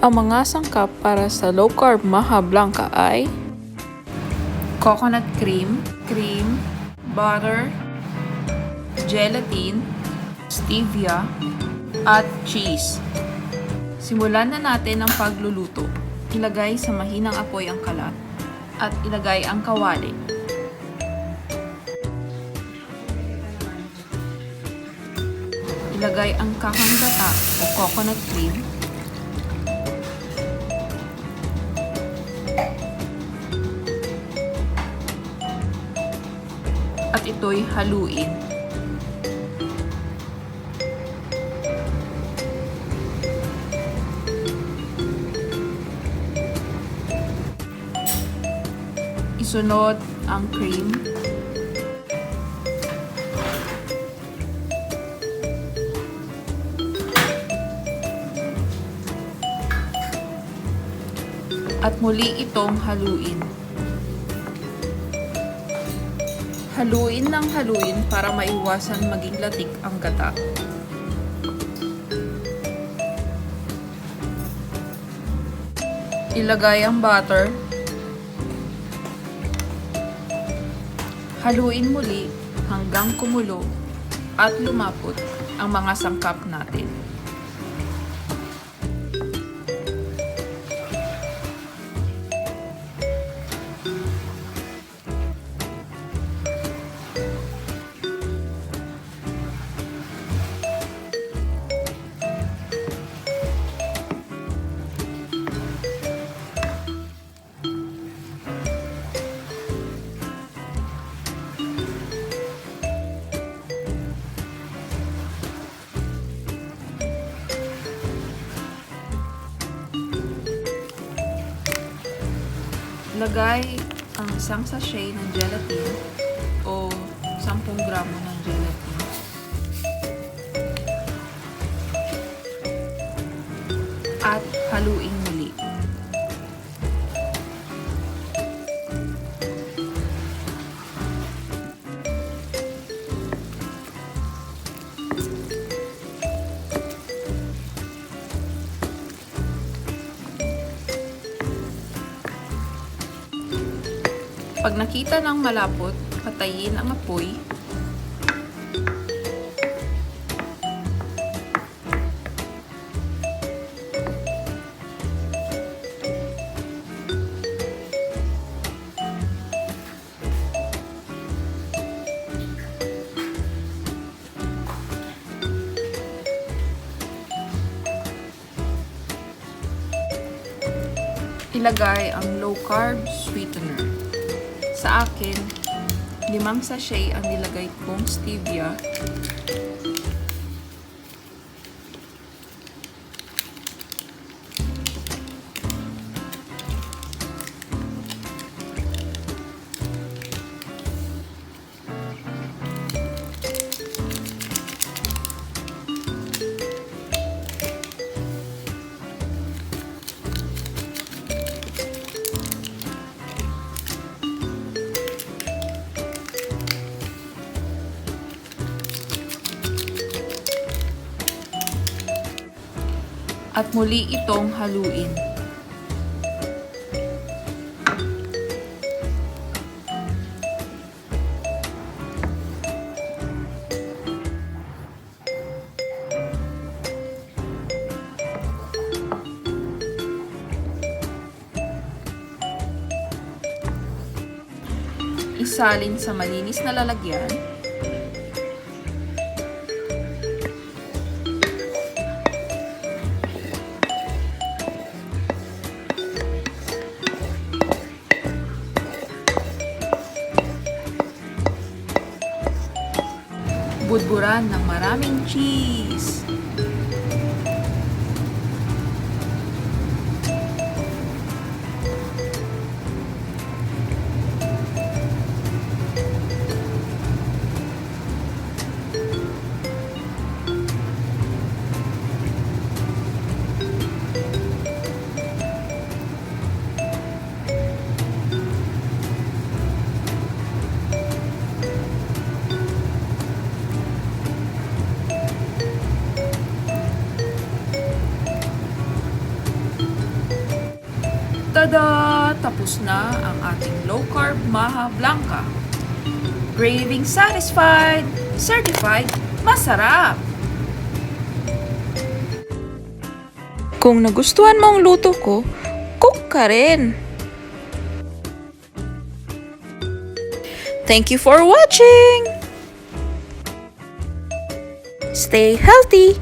Ang mga sangkap para sa low carb Maja Blanca ay coconut cream, butter, gelatin, stevia, at cheese. Simulan na natin ang pagluluto. Ilagay sa mahinang apoy ang kalat at ilagay ang kawali. Ilagay ang kakang gata o coconut cream. At ito'y haluin. Isunod ang cream. At muli itong haluin. Haluin ng haluin para maiwasan maging latik ang gata. Ilagay ang butter. Haluin muli hanggang kumulo at lumapot ang mga sangkap natin. Lagay ang isang sachet ng gelatin o 10 gramo ng gelatin. At haluin muli. Pag nakita ng malapot, patayin ang apoy. Ilagay ang low carb sweetener. Sa akin, 5 sachet ang nilagay kong stevia. At muli itong haluin. Isalin sa malinis na lalagyan. Budburan ng maraming cheese. Tada! Tapos na ang ating low-carb Maja Blanca. Craving satisfied! Certified masarap! Kung nagustuhan mo ang luto ko, cook ka rin! Thank you for watching! Stay healthy!